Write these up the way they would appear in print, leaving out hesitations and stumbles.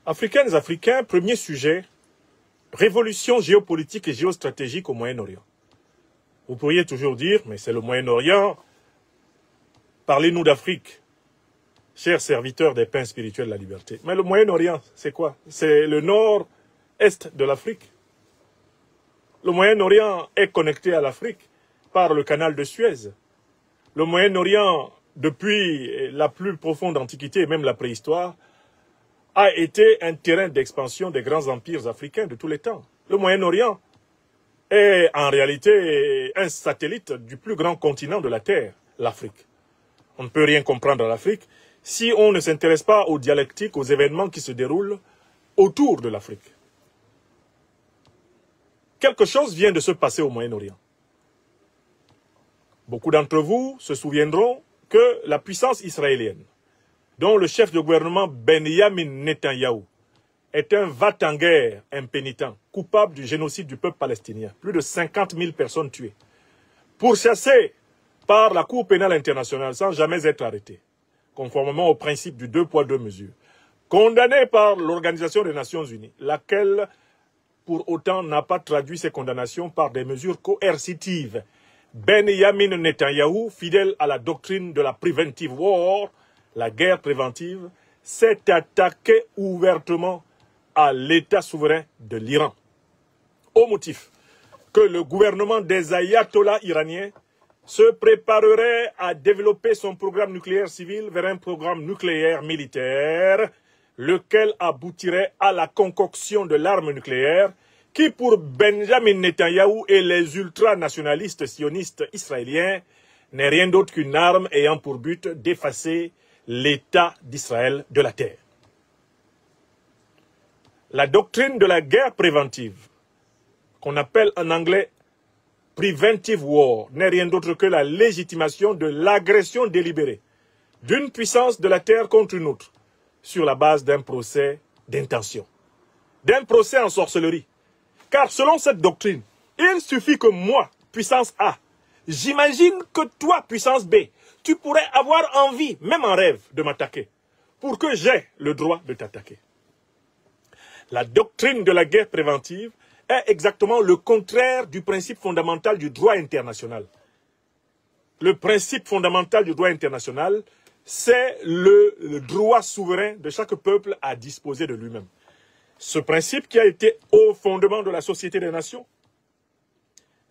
Africaines, Africains, premier sujet, révolution géopolitique et géostratégique au Moyen-Orient. Vous pourriez toujours dire, mais c'est le Moyen-Orient, parlez-nous d'Afrique, chers serviteurs des pains spirituels de la liberté. Mais le Moyen-Orient, c'est quoi? C'est le nord-est de l'Afrique. Le Moyen-Orient est connecté à l'Afrique par le canal de Suez. Le Moyen-Orient, depuis la plus profonde antiquité et même la préhistoire, a été un terrain d'expansion des grands empires africains de tous les temps. Le Moyen-Orient est en réalité un satellite du plus grand continent de la Terre, l'Afrique. On ne peut rien comprendre à l'Afrique si on ne s'intéresse pas aux dialectiques, aux événements qui se déroulent autour de l'Afrique. Quelque chose vient de se passer au Moyen-Orient. Beaucoup d'entre vous se souviendront que la puissance israélienne, dont le chef de gouvernement Benjamin Netanyahou est un va-t-en-guerre impénitent, coupable du génocide du peuple palestinien. Plus de 50 000 personnes tuées. Pourchassé par la Cour pénale internationale sans jamais être arrêté, conformément au principe du 2 poids 2 mesures. Condamné par l'Organisation des Nations Unies, laquelle, pour autant, n'a pas traduit ces condamnations par des mesures coercitives. Benjamin Netanyahou, fidèle à la doctrine de la preventive war, la guerre préventive, s'est attaqué ouvertement à l'État souverain de l'Iran, au motif que le gouvernement des ayatollahs iraniens se préparerait à développer son programme nucléaire civil vers un programme nucléaire militaire, lequel aboutirait à la concoction de l'arme nucléaire, qui pour Benjamin Netanyahou et les ultranationalistes sionistes israéliens n'est rien d'autre qu'une arme ayant pour but d'effacer l'État d'Israël de la terre. La doctrine de la guerre préventive, qu'on appelle en anglais preventive war, n'est rien d'autre que la légitimation de l'agression délibérée d'une puissance de la terre contre une autre, sur la base d'un procès d'intention, d'un procès en sorcellerie. Car selon cette doctrine, il suffit que moi, puissance A, j'imagine que toi, puissance B, tu pourrais avoir envie, même en rêve, de m'attaquer, pour que j'aie le droit de t'attaquer. La doctrine de la guerre préventive est exactement le contraire du principe fondamental du droit international. Le principe fondamental du droit international, c'est le droit souverain de chaque peuple à disposer de lui-même. Ce principe qui a été au fondement de la Société des Nations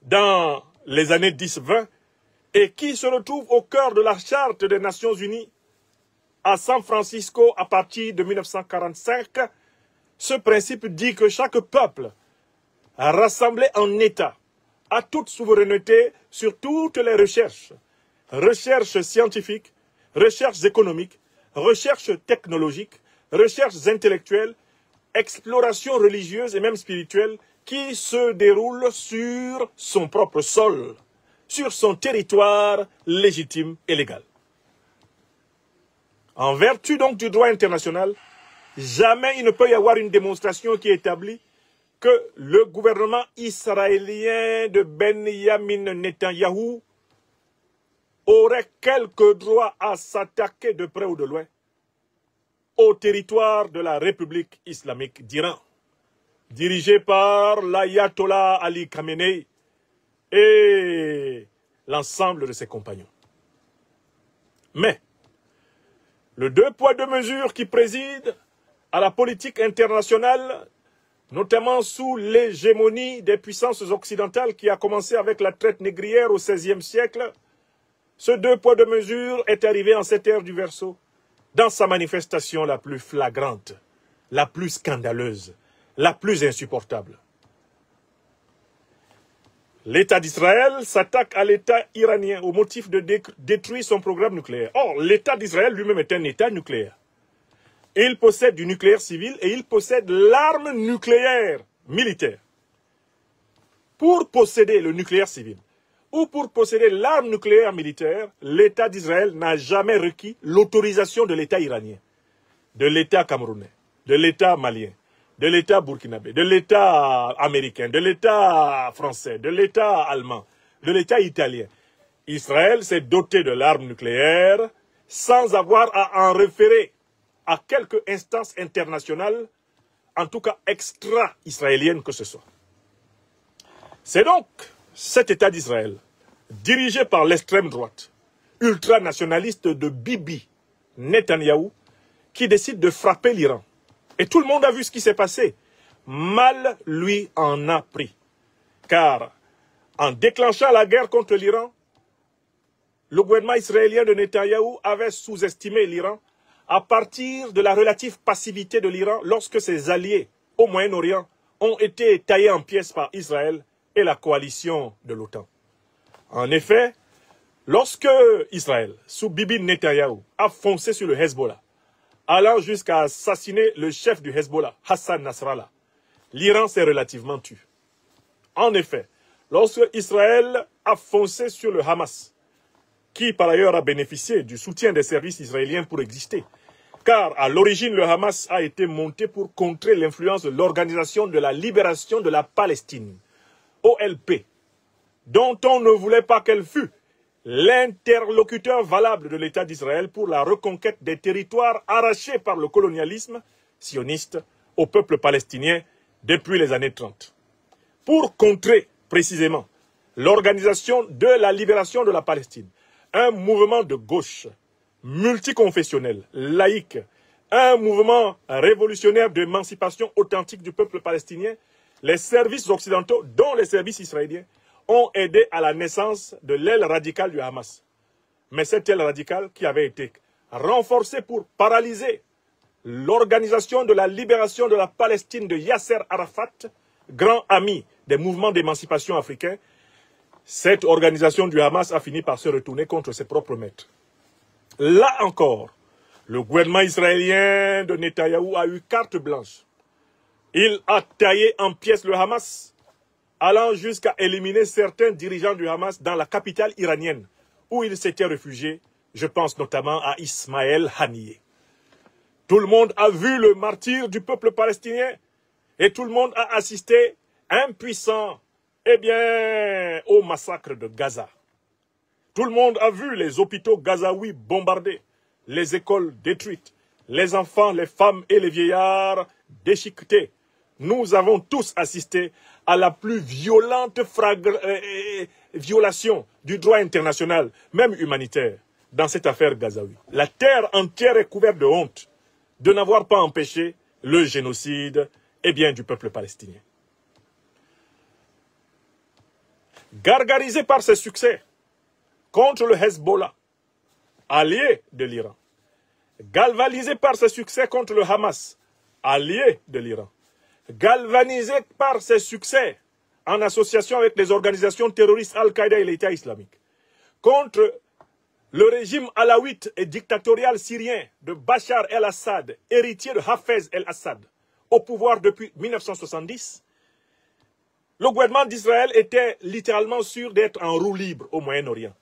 dans les années 10-20 et qui se retrouve au cœur de la Charte des Nations Unies à San Francisco à partir de 1945, ce principe dit que chaque peuple rassemblé en État a toute souveraineté sur toutes les recherches, recherches scientifiques, recherches économiques, recherches technologiques, recherches intellectuelles, explorations religieuses et même spirituelles qui se déroulent sur son propre sol, sur son territoire légitime et légal. En vertu donc du droit international, jamais il ne peut y avoir une démonstration qui établit que le gouvernement israélien de Benjamin Netanyahou aurait quelque droit à s'attaquer de près ou de loin au territoire de la République islamique d'Iran, dirigée par l'ayatollah Ali Khamenei et l'ensemble de ses compagnons. Mais le 2 poids 2 mesures qui préside à la politique internationale, notamment sous l'hégémonie des puissances occidentales qui a commencé avec la traite négrière au XVIe siècle, ce 2 poids 2 mesures est arrivé en cette ère du Verseau dans sa manifestation la plus flagrante, la plus scandaleuse, la plus insupportable. L'État d'Israël s'attaque à l'État iranien au motif de détruire son programme nucléaire. Or, l'État d'Israël lui-même est un État nucléaire. Il possède du nucléaire civil et il possède l'arme nucléaire militaire. Pour posséder le nucléaire civil ou pour posséder l'arme nucléaire militaire, l'État d'Israël n'a jamais requis l'autorisation de l'État iranien, de l'État camerounais, de l'État malien, de l'État burkinabé, de l'État américain, de l'État français, de l'État allemand, de l'État italien. Israël s'est doté de l'arme nucléaire sans avoir à en référer à quelque instance internationale en tout cas extra-israélienne que ce soit. C'est donc cet État d'Israël, dirigé par l'extrême droite, ultranationaliste de Bibi Netanyahou, qui décide de frapper l'Iran. Et tout le monde a vu ce qui s'est passé. Mal lui en a pris. Car en déclenchant la guerre contre l'Iran, le gouvernement israélien de Netanyahou avait sous-estimé l'Iran à partir de la relative passivité de l'Iran lorsque ses alliés au Moyen-Orient ont été taillés en pièces par Israël et la coalition de l'OTAN. En effet, lorsque Israël, sous Bibi Netanyahou, a foncé sur le Hezbollah, allant jusqu'à assassiner le chef du Hezbollah, Hassan Nasrallah, l'Iran s'est relativement tu. En effet, lorsque Israël a foncé sur le Hamas, qui par ailleurs a bénéficié du soutien des services israéliens pour exister, car à l'origine le Hamas a été monté pour contrer l'influence de l'Organisation de la Libération de la Palestine, OLP, dont on ne voulait pas qu'elle fût l'interlocuteur valable de l'État d'Israël pour la reconquête des territoires arrachés par le colonialisme sioniste au peuple palestinien depuis les années 30. Pour contrer précisément l'Organisation de la Libération de la Palestine, un mouvement de gauche, multiconfessionnel, laïque, un mouvement révolutionnaire d'émancipation authentique du peuple palestinien, les services occidentaux, dont les services israéliens, ont aidé à la naissance de l'aile radicale du Hamas. Mais cette aile radicale qui avait été renforcée pour paralyser l'Organisation de la Libération de la Palestine de Yasser Arafat, grand ami des mouvements d'émancipation africains, cette organisation du Hamas a fini par se retourner contre ses propres maîtres. Là encore, le gouvernement israélien de Netanyahou a eu carte blanche. Il a taillé en pièces le Hamas, allant jusqu'à éliminer certains dirigeants du Hamas dans la capitale iranienne, où ils s'étaient réfugiés, je pense notamment à Ismaël Haniyeh. Tout le monde a vu le martyre du peuple palestinien et tout le monde a assisté, impuissant, au massacre de Gaza. Tout le monde a vu les hôpitaux gazaouis bombardés, les écoles détruites, les enfants, les femmes et les vieillards déchiquetés. Nous avons tous assisté à la plus violente violation du droit international, même humanitaire, dans cette affaire gazaoui. La terre entière est couverte de honte de n'avoir pas empêché le génocide du peuple palestinien. Gargarisé par ses succès contre le Hezbollah, allié de l'Iran, galvanisé par ses succès contre le Hamas, allié de l'Iran, galvanisé par ses succès en association avec les organisations terroristes Al-Qaïda et l'État islamique, contre le régime alawite et dictatorial syrien de Bachar el-Assad, héritier de Hafez el-Assad, au pouvoir depuis 1970, le gouvernement d'Israël était littéralement sûr d'être en roue libre au Moyen-Orient.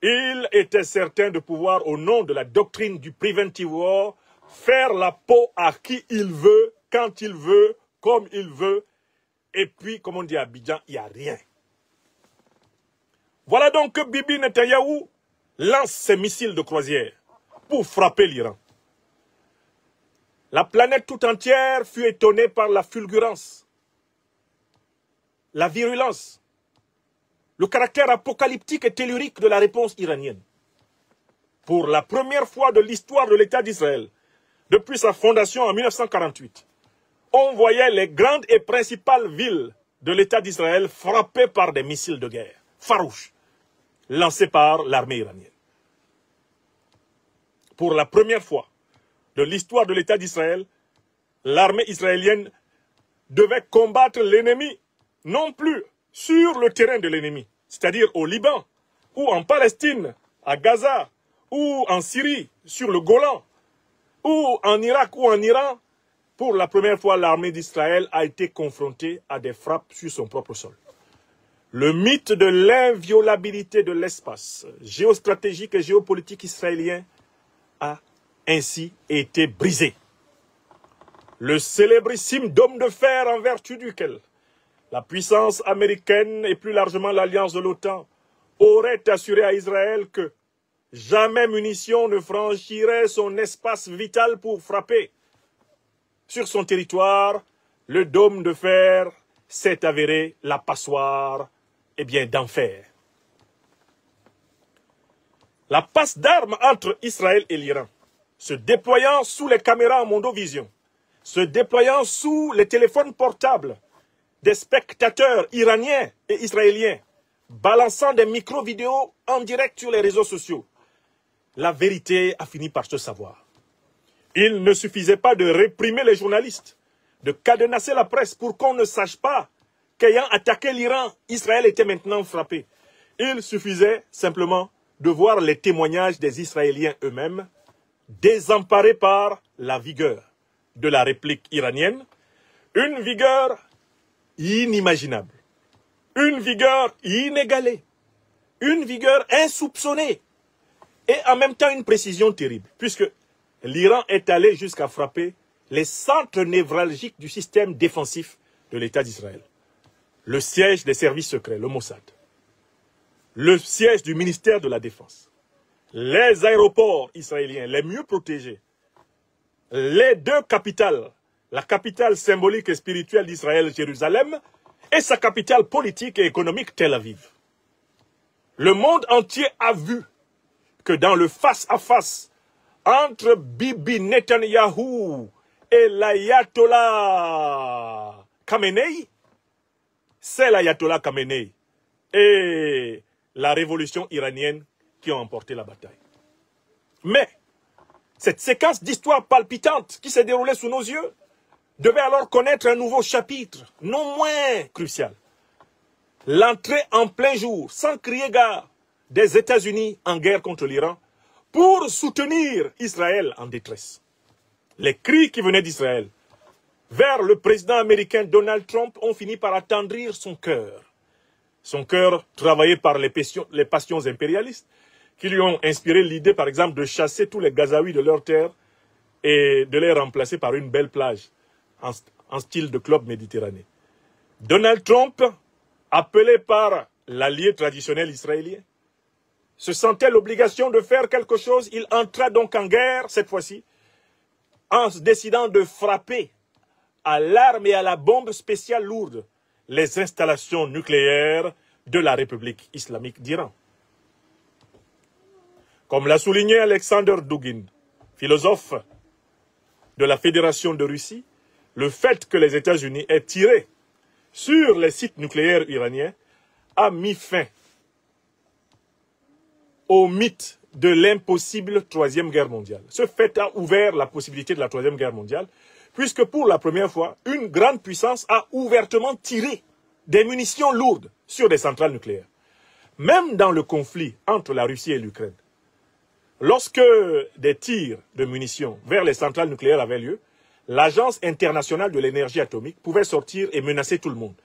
Il était certain de pouvoir, au nom de la doctrine du preventive war, faire la peau à qui il veut, quand il veut, comme il veut. Et puis, comme on dit à Abidjan, il n'y a rien. Voilà donc que Bibi Netanyahou lance ses missiles de croisière pour frapper l'Iran. La planète tout entière fut étonnée par la fulgurance, la virulence, le caractère apocalyptique et tellurique de la réponse iranienne. Pour la première fois de l'histoire de l'État d'Israël, depuis sa fondation en 1948, on voyait les grandes et principales villes de l'État d'Israël frappées par des missiles de guerre farouches, lancés par l'armée iranienne. Pour la première fois de l'histoire de l'État d'Israël, l'armée israélienne devait combattre l'ennemi, non plus sur le terrain de l'ennemi, c'est-à-dire au Liban, ou en Palestine, à Gaza, ou en Syrie, sur le Golan, ou en Irak, ou en Iran. Pour la première fois, l'armée d'Israël a été confrontée à des frappes sur son propre sol. Le mythe de l'inviolabilité de l'espace géostratégique et géopolitique israélien a ainsi été brisé. Le célébrissime dôme de fer en vertu duquel la puissance américaine et plus largement l'alliance de l'OTAN auraient assuré à Israël que jamais munition ne franchirait son espace vital pour frapper. sur son territoire, le dôme de fer s'est avéré la passoire, eh bien, d'enfer. La passe d'armes entre Israël et l'Iran, se déployant sous les caméras en mondovision, se déployant sous les téléphones portables des spectateurs iraniens et israéliens, balançant des micro-vidéos en direct sur les réseaux sociaux. La vérité a fini par se savoir. Il ne suffisait pas de réprimer les journalistes, de cadenasser la presse pour qu'on ne sache pas qu'ayant attaqué l'Iran, Israël était maintenant frappé. Il suffisait simplement de voir les témoignages des Israéliens eux-mêmes, désemparés par la vigueur de la réplique iranienne, une vigueur inimaginable, une vigueur inégalée, une vigueur insoupçonnée, et en même temps une précision terrible, puisque l'Iran est allé jusqu'à frapper les centres névralgiques du système défensif de l'État d'Israël. Le siège des services secrets, le Mossad. Le siège du ministère de la Défense. Les aéroports israéliens les mieux protégés. Les deux capitales, la capitale symbolique et spirituelle d'Israël, Jérusalem, et sa capitale politique et économique, Tel Aviv. Le monde entier a vu que dans le face-à-face entre Bibi Netanyahou et l'ayatollah Khamenei, c'est l'ayatollah Khamenei et la révolution iranienne qui ont emporté la bataille. Mais cette séquence d'histoire palpitante qui s'est déroulée sous nos yeux devait alors connaître un nouveau chapitre, non moins crucial. L'entrée en plein jour, sans crier gare, des États-Unis en guerre contre l'Iran pour soutenir Israël en détresse. Les cris qui venaient d'Israël vers le président américain Donald Trump ont fini par attendrir son cœur. Son cœur travaillé par les passions impérialistes qui lui ont inspiré l'idée, par exemple, de chasser tous les Gazaouis de leur terre et de les remplacer par une belle plage en style de club méditerranéen. Donald Trump, appelé par l'allié traditionnel israélien, se sentait l'obligation de faire quelque chose. Il entra donc en guerre, cette fois-ci, en se décidant de frapper à l'arme et à la bombe spéciale lourde les installations nucléaires de la République islamique d'Iran. Comme l'a souligné Alexander Dugin, philosophe de la Fédération de Russie, le fait que les États-Unis aient tiré sur les sites nucléaires iraniens a mis fin au mythe de l'impossible Troisième Guerre mondiale. Ce fait a ouvert la possibilité de la Troisième Guerre mondiale, puisque pour la première fois, une grande puissance a ouvertement tiré des munitions lourdes sur des centrales nucléaires. Même dans le conflit entre la Russie et l'Ukraine, lorsque des tirs de munitions vers les centrales nucléaires avaient lieu, l'Agence internationale de l'énergie atomique pouvait sortir et menacer tout le monde,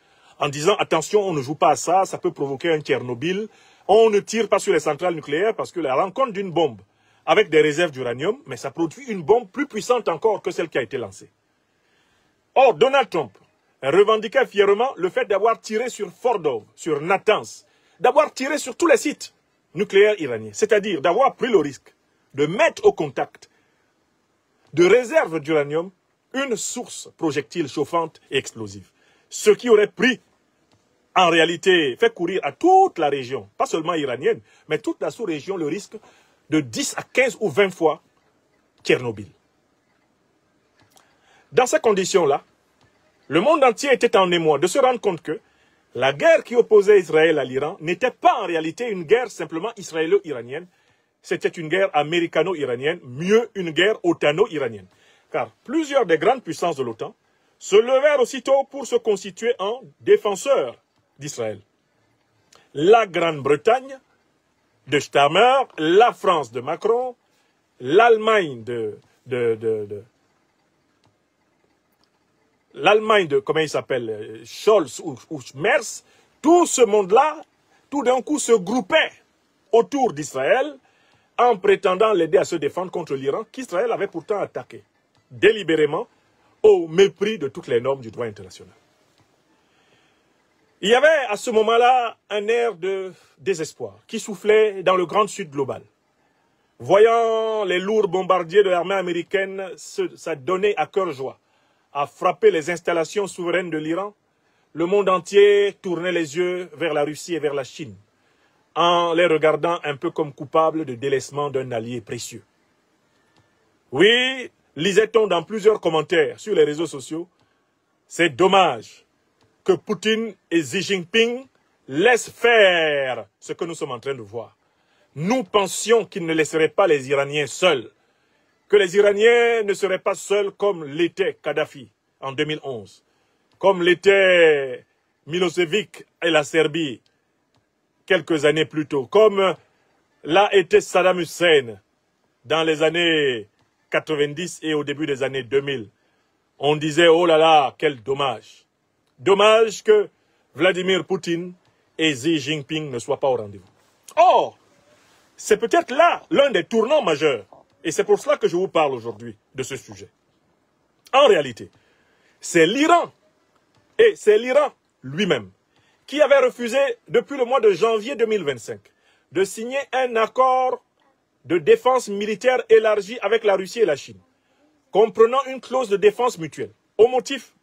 en disant « Attention, on ne joue pas à ça, ça peut provoquer un Tchernobyl, on ne tire pas sur les centrales nucléaires parce que la rencontre d'une bombe avec des réserves d'uranium, mais ça produit une bombe plus puissante encore que celle qui a été lancée. » Or, Donald Trump revendiquait fièrement le fait d'avoir tiré sur Fordov, sur Natanz, d'avoir tiré sur tous les sites nucléaires iraniens, c'est-à-dire d'avoir pris le risque de mettre au contact de réserves d'uranium une source projectile chauffante et explosive. Ce qui aurait pris, en réalité, fait courir à toute la région, pas seulement iranienne, mais toute la sous-région, le risque de 10 à 15 ou 20 fois Tchernobyl. Dans ces conditions-là, le monde entier était en émoi de se rendre compte que la guerre qui opposait Israël à l'Iran n'était pas en réalité une guerre simplement israélo-iranienne, c'était une guerre américano-iranienne, mieux une guerre otano-iranienne. Car plusieurs des grandes puissances de l'OTAN se levèrent aussitôt pour se constituer en défenseurs d'Israël. La Grande-Bretagne de Starmer, la France de Macron, l'Allemagne comment il s'appelle, Scholz ou Merz, tout ce monde-là, tout d'un coup se groupait autour d'Israël en prétendant l'aider à se défendre contre l'Iran, qu'Israël avait pourtant attaqué, délibérément, au mépris de toutes les normes du droit international. Il y avait à ce moment-là un air de désespoir qui soufflait dans le grand sud global. Voyant les lourds bombardiers de l'armée américaine, ça donnait à cœur joie a frappé les installations souveraines de l'Iran, le monde entier tournait les yeux vers la Russie et vers la Chine, en les regardant un peu comme coupables de délaissement d'un allié précieux. Oui, lisait-on dans plusieurs commentaires sur les réseaux sociaux, c'est dommage que Poutine et Xi Jinping laissent faire ce que nous sommes en train de voir. Nous pensions qu'ils ne laisseraient pas les Iraniens seuls, que les Iraniens ne seraient pas seuls comme l'était Kadhafi en 2011, comme l'était Milosevic et la Serbie quelques années plus tôt, comme l'a été Saddam Hussein dans les années 90 et au début des années 2000. On disait, oh là là, quel dommage. Dommage que Vladimir Poutine et Xi Jinping ne soient pas au rendez-vous. Or, c'est peut-être là l'un des tournants majeurs. Et c'est pour cela que je vous parle aujourd'hui de ce sujet. En réalité, c'est l'Iran, et c'est l'Iran lui-même, qui avait refusé depuis le mois de janvier 2025 de signer un accord de défense militaire élargi avec la Russie et la Chine, comprenant une clause de défense mutuelle, au motif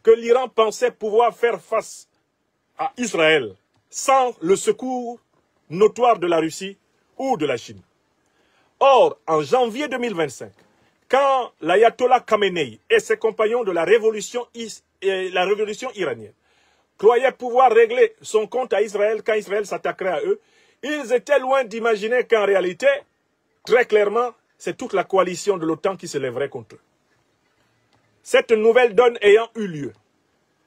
que l'Iran pensait pouvoir faire face à Israël sans le secours notoire de la Russie ou de la Chine. Or, en janvier 2025, quand l'ayatollah Khamenei et ses compagnons de la révolution iranienne croyaient pouvoir régler son compte à Israël quand Israël s'attaquerait à eux, ils étaient loin d'imaginer qu'en réalité, très clairement, c'est toute la coalition de l'OTAN qui se lèverait contre eux. Cette nouvelle donne ayant eu lieu,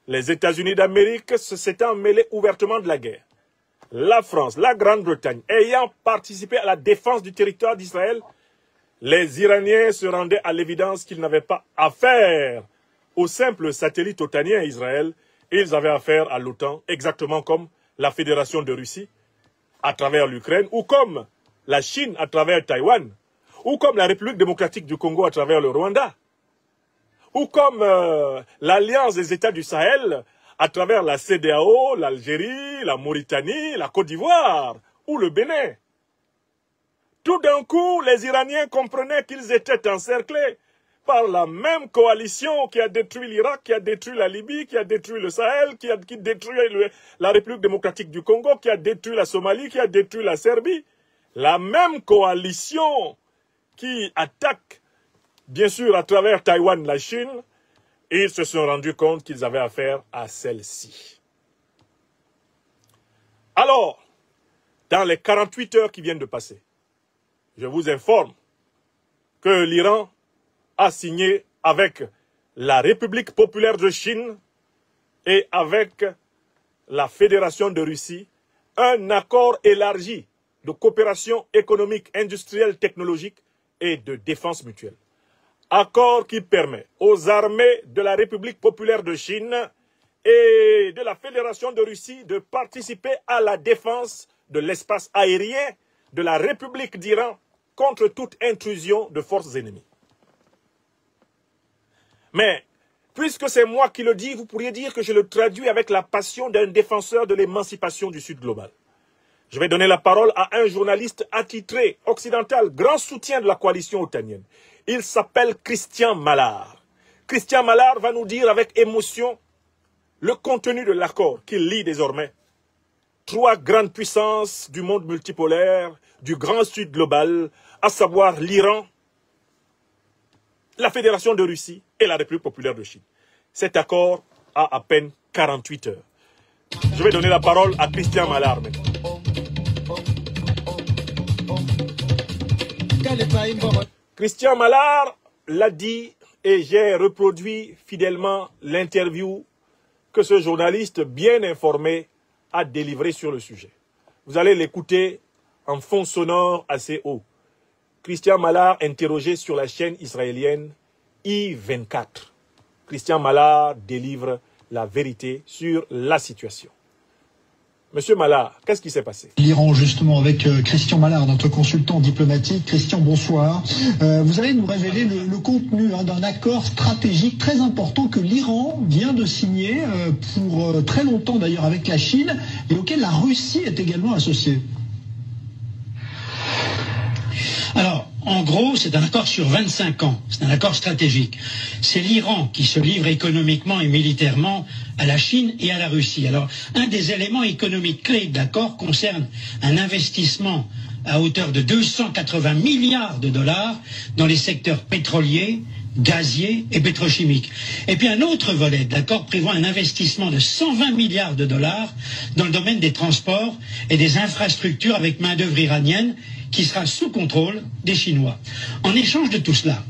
les États-Unis d'Amérique s'étant mêlés ouvertement de la guerre, la France, la Grande-Bretagne ayant participé à la défense du territoire d'Israël, les Iraniens se rendaient à l'évidence qu'ils n'avaient pas affaire au simple satellite otanien Israël, ils avaient affaire à l'OTAN, exactement comme la Fédération de Russie à travers l'Ukraine, ou comme la Chine à travers Taïwan, ou comme la République démocratique du Congo à travers le Rwanda, ou comme l'Alliance des États du Sahel à travers la CEDEAO, l'Algérie, la Mauritanie, la Côte d'Ivoire ou le Bénin. Tout d'un coup, les Iraniens comprenaient qu'ils étaient encerclés par la même coalition qui a détruit l'Irak, qui a détruit la Libye, qui a détruit le Sahel, qui a détruit la République démocratique du Congo, qui a détruit la Somalie, qui a détruit la Serbie. La même coalition qui attaque, bien sûr, à travers Taïwan, la Chine, ils se sont rendus compte qu'ils avaient affaire à celle-ci. Alors, dans les 48 heures qui viennent de passer, je vous informe que l'Iran a signé avec la République populaire de Chine et avec la Fédération de Russie un accord élargi de coopération économique, industrielle, technologique et de défense mutuelle. Accord qui permet aux armées de la République populaire de Chine et de la Fédération de Russie de participer à la défense de l'espace aérien de la République d'Iran contre toute intrusion de forces ennemies. Mais, puisque c'est moi qui le dis, vous pourriez dire que je le traduis avec la passion d'un défenseur de l'émancipation du Sud global. Je vais donner la parole à un journaliste attitré, occidental, grand soutien de la coalition otanienne. Il s'appelle Christian Mallard. Christian Mallard va nous dire avec émotion le contenu de l'accord qu'il lit désormais. 3 grandes puissances du monde multipolaire, du grand Sud global, à savoir l'Iran, la Fédération de Russie et la République populaire de Chine. Cet accord a à peine 48 heures. Je vais donner la parole à Christian Mallard maintenant. Christian Mallard l'a dit et j'ai reproduit fidèlement l'interview que ce journaliste bien informé a délivré sur le sujet. Vous allez l'écouter en fond sonore assez haut. Christian Mallard interrogé sur la chaîne israélienne I24. Christian Mallard délivre la vérité sur la situation. Monsieur Mallard, qu'est-ce qui s'est passé? L'Iran, justement, avec Christian Mallard, notre consultant diplomatique. Christian, bonsoir. Vous allez nous révéler le contenu d'un accord stratégique très important que l'Iran vient de signer pour très longtemps d'ailleurs avec la Chine et auquel la Russie est également associée. Alors, En gros, c'est un accord sur 25 ans, c'est un accord stratégique. C'est l'Iran qui se livre économiquement et militairement à la Chine et à la Russie. Alors, un des éléments économiques clés de l'accord concerne un investissement à hauteur de 280 milliards de dollars dans les secteurs pétroliers, gaziers et pétrochimiques. Et puis un autre volet de l'accord prévoit un investissement de 120 milliards de dollars dans le domaine des transports et des infrastructures avec main-d'œuvre iranienne qui sera sous contrôle des Chinois. En échange de tout cela,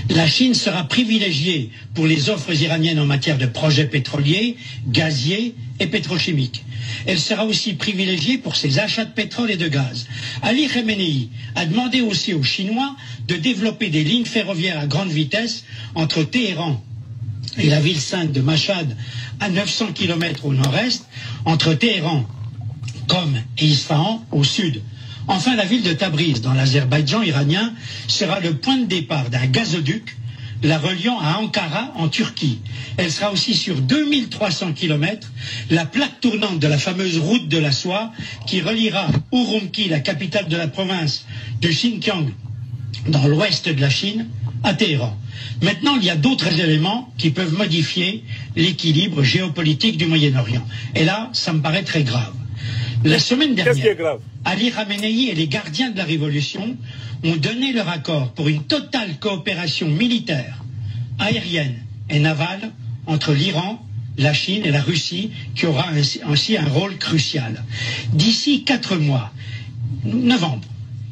la Chine sera privilégiée pour les offres iraniennes en matière de projets pétroliers, gaziers et pétrochimiques. Elle sera aussi privilégiée pour ses achats de pétrole et de gaz. Ali Khamenei a demandé aussi aux Chinois de développer des lignes ferroviaires à grande vitesse entre Téhéran et la ville sainte de Mashhad à 900 km au nord-est, entre Téhéran, Qom et Isfahan au sud. Enfin, la ville de Tabriz, dans l'Azerbaïdjan iranien, sera le point de départ d'un gazoduc la reliant à Ankara en Turquie. Elle sera aussi sur 2300 km, la plaque tournante de la fameuse route de la soie qui reliera Urumqi, la capitale de la province du Xinjiang, dans l'ouest de la Chine, à Téhéran. Maintenant, il y a d'autres éléments qui peuvent modifier l'équilibre géopolitique du Moyen-Orient. Et là, ça me paraît très grave. La semaine dernière, Ali Khamenei et les gardiens de la révolution ont donné leur accord pour une totale coopération militaire, aérienne et navale entre l'Iran, la Chine et la Russie, qui aura ainsi un rôle crucial. D'ici 4 mois, novembre,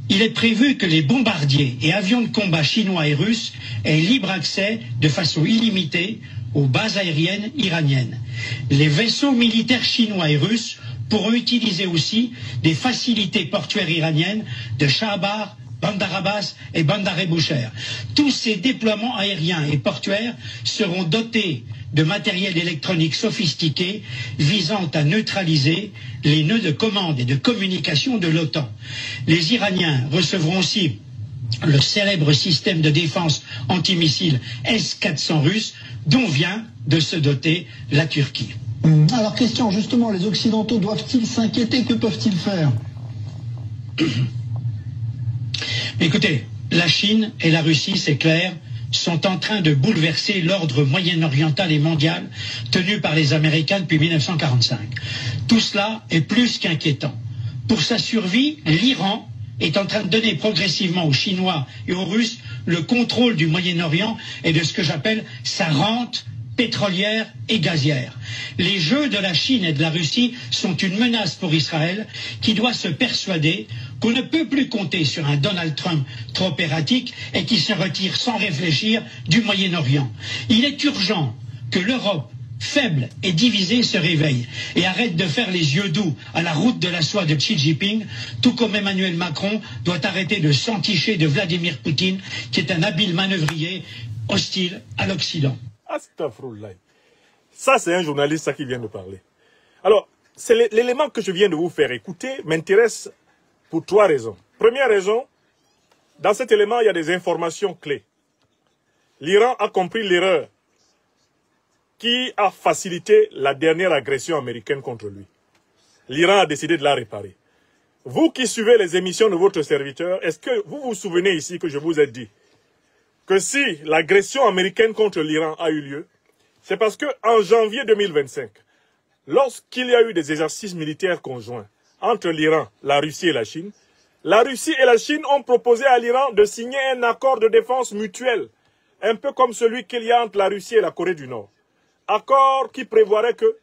il est prévu que les bombardiers et avions de combat chinois et russes aient libre accès de façon illimitée aux bases aériennes iraniennes. Les vaisseaux militaires chinois et russes pourront utiliser aussi des facilités portuaires iraniennes de Shahbar, Bandar Abbas et Bandar Bushehr. Tous ces déploiements aériens et portuaires seront dotés de matériel électronique sophistiqué visant à neutraliser les nœuds de commande et de communication de l'OTAN. Les Iraniens recevront aussi le célèbre système de défense antimissile S-400 russe dont vient de se doter la Turquie. Alors question, justement, les Occidentaux doivent-ils s'inquiéter? Que peuvent-ils faire? Écoutez, la Chine et la Russie, c'est clair, sont en train de bouleverser l'ordre moyen-oriental et mondial tenu par les Américains depuis 1945. Tout cela est plus qu'inquiétant. Pour sa survie, l'Iran est en train de donner progressivement aux Chinois et aux Russes le contrôle du Moyen-Orient et de ce que j'appelle sa rente pétrolière et gazière. Les jeux de la Chine et de la Russie sont une menace pour Israël qui doit se persuader qu'on ne peut plus compter sur un Donald Trump trop erratique et qui se retire sans réfléchir du Moyen-Orient. Il est urgent que l'Europe, faible et divisée, se réveille et arrête de faire les yeux doux à la route de la soie de Xi Jinping, tout comme Emmanuel Macron doit arrêter de s'enticher de Vladimir Poutine, qui est un habile manœuvrier hostile à l'Occident. Ça, c'est un journaliste qui vient de parler. Alors, c'est l'élément que je viens de vous faire écouter m'intéresse pour 3 raisons. Première raison, dans cet élément, il y a des informations clés. L'Iran a compris l'erreur qui a facilité la dernière agression américaine contre lui. L'Iran a décidé de la réparer. Vous qui suivez les émissions de votre serviteur, est-ce que vous vous souvenez ici que je vous ai dit que si l'agression américaine contre l'Iran a eu lieu, c'est parce qu'en janvier 2025, lorsqu'il y a eu des exercices militaires conjoints entre l'Iran, la Russie et la Chine et la Chine ont proposé à l'Iran de signer un accord de défense mutuelle, un peu comme celui qu'il y a entre la Russie et la Corée du Nord. Accord qui prévoirait que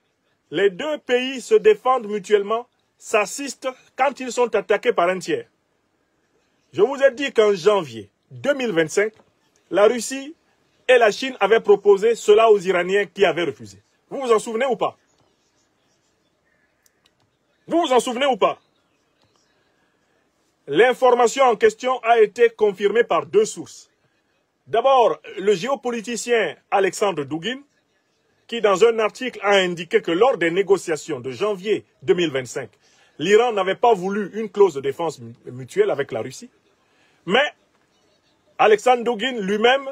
les 2 pays se défendent mutuellement, s'assistent quand ils sont attaqués par un tiers. Je vous ai dit qu'en janvier 2025, la Russie et la Chine avaient proposé cela aux Iraniens qui avaient refusé. Vous vous en souvenez ou pas? Vous vous en souvenez ou pas? L'information en question a été confirmée par 2 sources. D'abord, le géopoliticien Alexandre Douguin, qui dans un article a indiqué que lors des négociations de janvier 2025, l'Iran n'avait pas voulu une clause de défense mutuelle avec la Russie. Mais Alexandre Douguin lui-même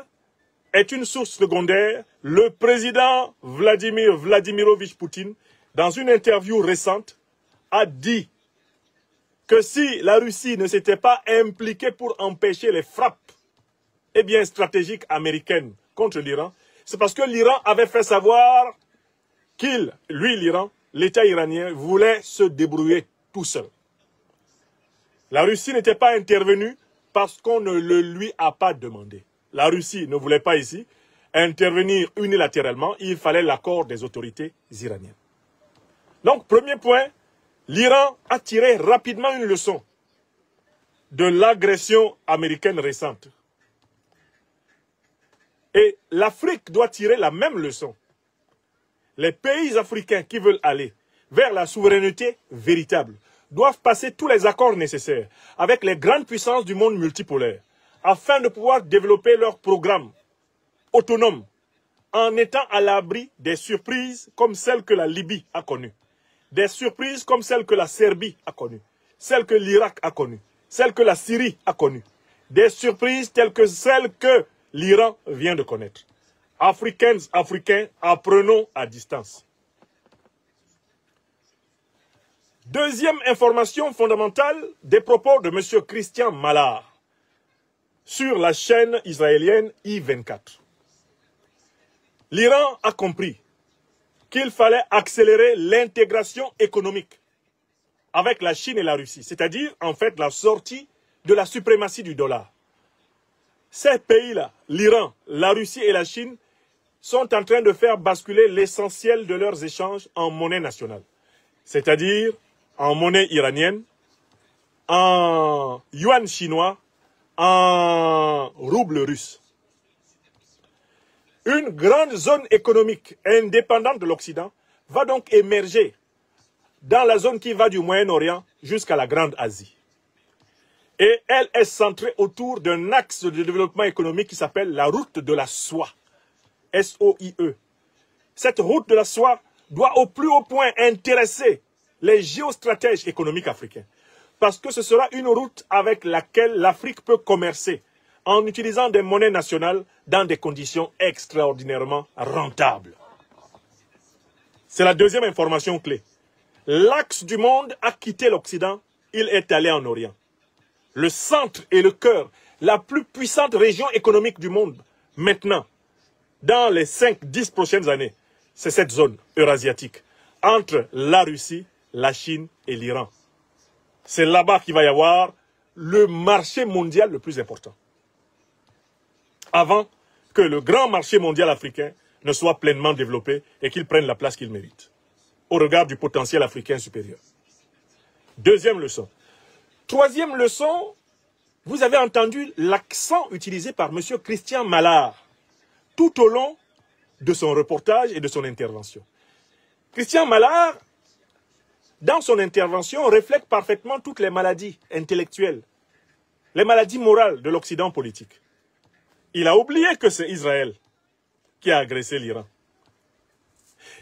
est une source secondaire. Le président Vladimirovich Poutine, dans une interview récente, a dit que si la Russie ne s'était pas impliquée pour empêcher les frappes stratégiques américaines contre l'Iran, c'est parce que l'Iran avait fait savoir l'Iran, l'État iranien, voulait se débrouiller tout seul. La Russie n'était pas intervenue parce qu'on ne le lui a pas demandé. La Russie ne voulait pas ici intervenir unilatéralement, il fallait l'accord des autorités iraniennes. Donc, premier point, l'Iran a tiré rapidement une leçon de l'agression américaine récente. Et l'Afrique doit tirer la même leçon. Les pays africains qui veulent aller vers la souveraineté véritable doivent passer tous les accords nécessaires avec les grandes puissances du monde multipolaire afin de pouvoir développer leurs programmes autonomes en étant à l'abri des surprises comme celles que la Libye a connues, des surprises comme celles que la Serbie a connues, celles que l'Irak a connues, celles que la Syrie a connues, des surprises telles que celles que l'Iran vient de connaître. Africains, apprenons à distance. Deuxième information fondamentale des propos de M. Christian Mallard sur la chaîne israélienne I24. L'Iran a compris qu'il fallait accélérer l'intégration économique avec la Chine et la Russie, c'est-à-dire en fait la sortie de la suprématie du dollar. Ces pays-là, l'Iran, la Russie et la Chine, sont en train de faire basculer l'essentiel de leurs échanges en monnaie nationale, c'est-à-dire en monnaie iranienne, en yuan chinois, en rouble russe. Une grande zone économique indépendante de l'Occident va donc émerger dans la zone qui va du Moyen-Orient jusqu'à la Grande Asie. Et elle est centrée autour d'un axe de développement économique qui s'appelle la route de la soie. S-O-I-E. Cette route de la soie doit au plus haut point intéresser les géostratèges économiques africains. Parce que ce sera une route avec laquelle l'Afrique peut commercer en utilisant des monnaies nationales dans des conditions extraordinairement rentables. C'est la deuxième information clé. L'axe du monde a quitté l'Occident, il est allé en Orient. Le centre et le cœur, la plus puissante région économique du monde, maintenant, dans les 5-10 prochaines années, c'est cette zone eurasiatique, entre la Russie, la Chine et l'Iran. C'est là-bas qu'il va y avoir le marché mondial le plus important. Avant que le grand marché mondial africain ne soit pleinement développé et qu'il prenne la place qu'il mérite, au regard du potentiel africain supérieur. Deuxième leçon. Troisième leçon, vous avez entendu l'accent utilisé par M. Christian Mallard tout au long de son reportage et de son intervention. Christian Mallard, dans son intervention, reflète parfaitement toutes les maladies intellectuelles, les maladies morales de l'Occident politique. Il a oublié que c'est Israël qui a agressé l'Iran.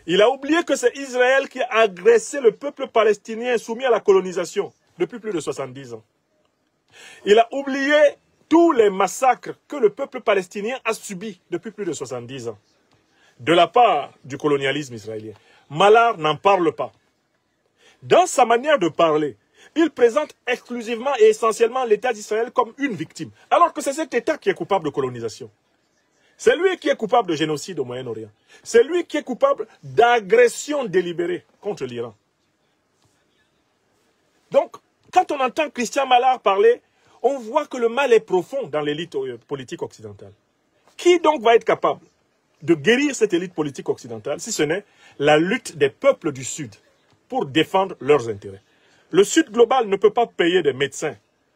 Il a oublié que c'est Israël qui a agressé le peuple palestinien soumis à la colonisation depuis plus de 70 ans. Il a oublié tous les massacres que le peuple palestinien a subis depuis plus de 70 ans, de la part du colonialisme israélien. Mallard n'en parle pas. Dans sa manière de parler, il présente exclusivement et essentiellement l'État d'Israël comme une victime, alors que c'est cet État qui est coupable de colonisation. C'est lui qui est coupable de génocide au Moyen-Orient. C'est lui qui est coupable d'agression délibérée contre l'Iran. Donc, quand on entend Christian Mallard parler, on voit que le mal est profond dans l'élite politique occidentale. Qui donc va être capable de guérir cette élite politique occidentale, si ce n'est la lutte des peuples du Sud pour défendre leurs intérêts? Le Sud global ne peut pas payer des médecins,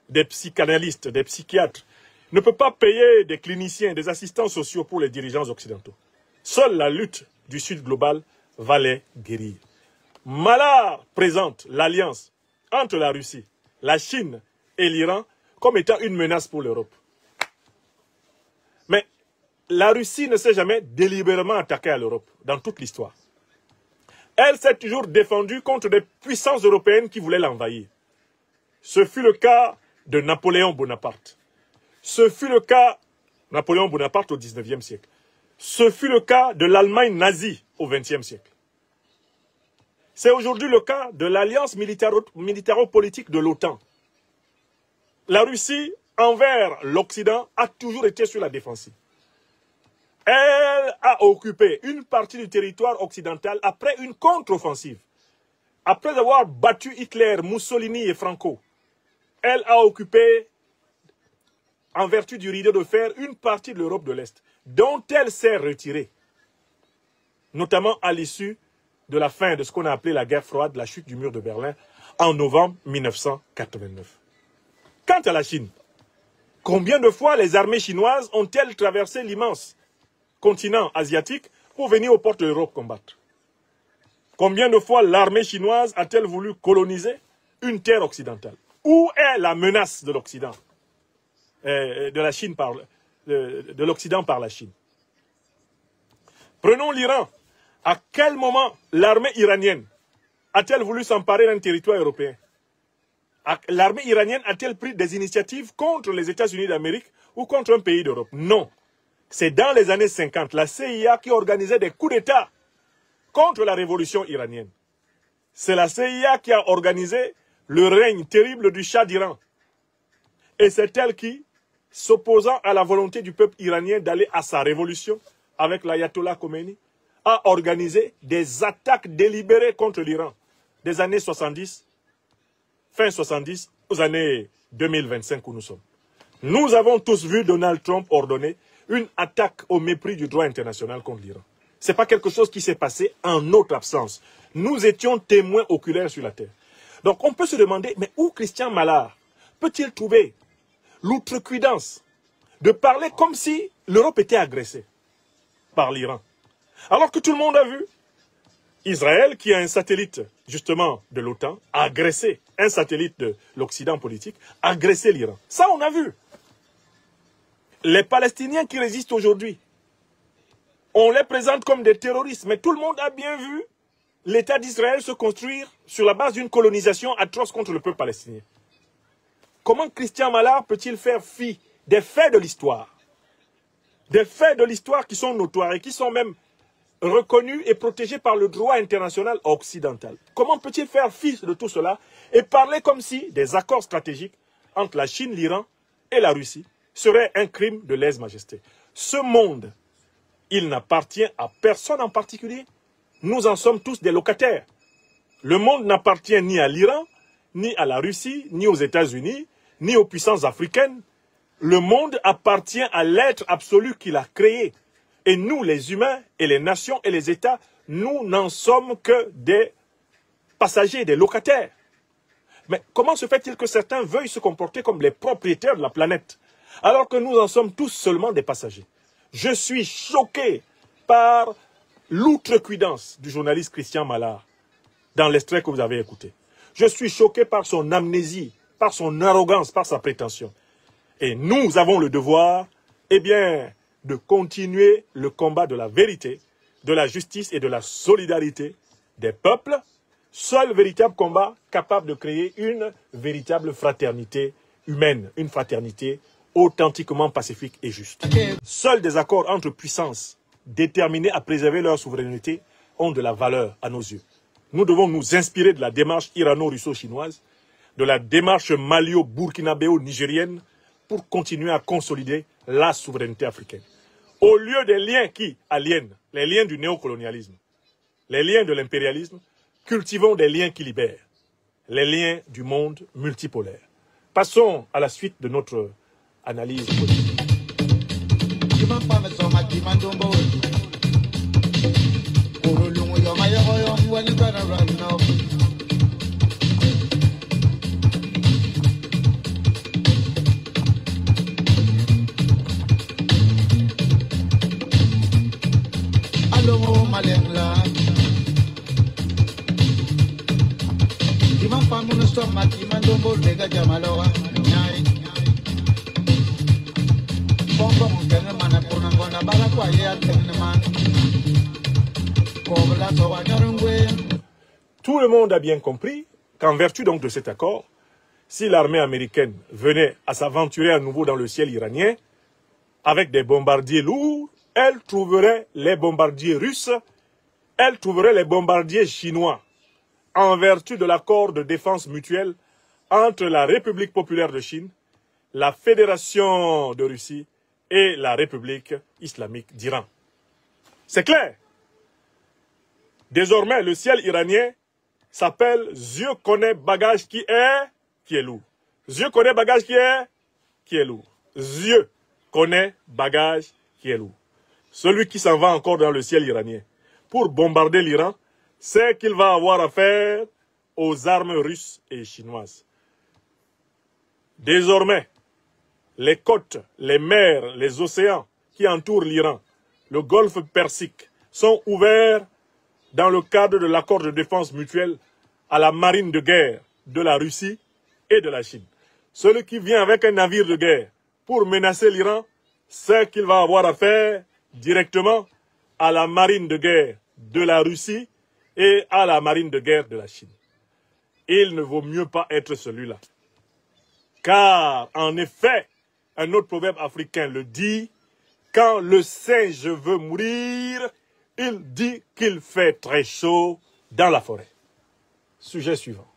des psychanalystes, des psychiatres, ne peut pas payer des cliniciens, des assistants sociaux pour les dirigeants occidentaux. Seule la lutte du Sud global va les guérir. Mallard présente l'alliance entre la Russie, la Chine et l'Iran comme étant une menace pour l'Europe. Mais la Russie ne s'est jamais délibérément attaquée à l'Europe dans toute l'histoire. Elle s'est toujours défendue contre des puissances européennes qui voulaient l'envahir. Ce fut le cas de Napoléon Bonaparte. Ce fut le cas de Napoléon Bonaparte au XIXe siècle. Ce fut le cas de l'Allemagne nazie au XXe siècle. C'est aujourd'hui le cas de l'alliance militaro-politique de l'OTAN. La Russie, envers l'Occident, a toujours été sur la défensive. Elle a occupé une partie du territoire occidental après une contre-offensive. Après avoir battu Hitler, Mussolini et Franco, elle a occupé, en vertu du rideau de fer, une partie de l'Europe de l'Est, dont elle s'est retirée, notamment à l'issue de la fin de ce qu'on a appelé la guerre froide, la chute du mur de Berlin, en novembre 1989. Quant à la Chine, combien de fois les armées chinoises ont-elles traversé l'immense continent asiatique pour venir aux portes de l'Europe combattre? Combien de fois l'armée chinoise a-t-elle voulu coloniser une terre occidentale? Où est la menace de l'Occident, de l'Occident par la Chine? Prenons l'Iran. À quel moment l'armée iranienne a-t-elle voulu s'emparer d'un territoire européen? L'armée iranienne a-t-elle pris des initiatives contre les États-Unis d'Amérique ou contre un pays d'Europe? Non. C'est dans les années 50, la CIA qui organisait des coups d'État contre la révolution iranienne. C'est la CIA qui a organisé le règne terrible du Shah d'Iran. Et c'est elle qui, s'opposant à la volonté du peuple iranien d'aller à sa révolution avec l'ayatollah Khomeini, a organisé des attaques délibérées contre l'Iran des années 70, fin 70, aux années 2025 où nous sommes. Nous avons tous vu Donald Trump ordonner une attaque au mépris du droit international contre l'Iran. Ce n'est pas quelque chose qui s'est passé en notre absence. Nous étions témoins oculaires sur la terre. Donc on peut se demander, mais où Christian Mallard peut-il trouver l'outrecuidance de parler comme si l'Europe était agressée par l'Iran? Alors que tout le monde a vu Israël, qui a un satellite justement de l'OTAN, a agressé un satellite de l'Occident politique, a agressé l'Iran. Ça on a vu. Les Palestiniens qui résistent aujourd'hui, on les présente comme des terroristes, mais tout le monde a bien vu l'État d'Israël se construire sur la base d'une colonisation atroce contre le peuple palestinien. Comment Christian Mallard peut-il faire fi des faits de l'histoire? Des faits de l'histoire qui sont notoires et qui sont même reconnus et protégés par le droit international occidental. Comment peut-il faire fi de tout cela et parler comme si des accords stratégiques entre la Chine, l'Iran et la Russie seraient un crime de lèse-majesté? Ce monde, il n'appartient à personne en particulier. Nous en sommes tous des locataires. Le monde n'appartient ni à l'Iran, ni à la Russie, ni aux États-Unis, ni aux puissances africaines. Le monde appartient à l'être absolu qu'il a créé. Et nous, les humains, et les nations, et les États, nous n'en sommes que des passagers, des locataires. Mais comment se fait-il que certains veuillent se comporter comme les propriétaires de la planète, alors que nous en sommes tous seulement des passagers? Je suis choqué par l'outrecuidance du journaliste Christian Mallard dans l'extrait que vous avez écouté. Je suis choqué par son amnésie, par son arrogance, par sa prétention. Et nous avons le devoir, de continuer le combat de la vérité, de la justice et de la solidarité des peuples. Seul véritable combat capable de créer une véritable fraternité humaine, une fraternité authentiquement pacifique et juste. Seuls des accords entre puissances déterminées à préserver leur souveraineté ont de la valeur à nos yeux. Nous devons nous inspirer de la démarche irano-russo-chinoise, de la démarche malio-burkinabéo-nigérienne pour continuer à consolider la souveraineté africaine. Au lieu des liens qui aliènent, les liens du néocolonialisme, les liens de l'impérialisme, cultivons des liens qui libèrent, les liens du monde multipolaire. Passons à la suite de notre analyse politique. Tout le monde a bien compris qu'en vertu donc de cet accord, si l'armée américaine venait à s'aventurer à nouveau dans le ciel iranien, avec des bombardiers lourds, elle trouverait les bombardiers russes, elle trouverait les bombardiers chinois en vertu de l'accord de défense mutuelle entre la République populaire de Chine, la Fédération de Russie et la République islamique d'Iran. C'est clair. Désormais, le ciel iranien s'appelle « Dieu connaît bagage qui est lourd ». Dieu connaît bagage qui est lourd. Dieu connaît bagage qui est lourd. Celui qui s'en va encore dans le ciel iranien pour bombarder l'Iran, c'est qu'il va avoir affaire aux armes russes et chinoises. Désormais, les côtes, les mers, les océans qui entourent l'Iran, le golfe Persique, sont ouverts dans le cadre de l'accord de défense mutuelle à la marine de guerre de la Russie et de la Chine. Celui qui vient avec un navire de guerre pour menacer l'Iran, c'est qu'il va avoir affaire directement à la marine de guerre de la Russie et à la marine de guerre de la Chine. Il ne vaut mieux pas être celui-là. Car, en effet, un autre proverbe africain le dit, quand le singe veut mourir, il dit qu'il fait très chaud dans la forêt. Sujet suivant.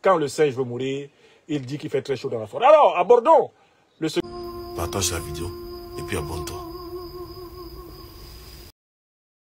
Quand le singe veut mourir, il dit qu'il fait très chaud dans la forêt. Alors, abordons le... Partage la vidéo et puis abonne-toi.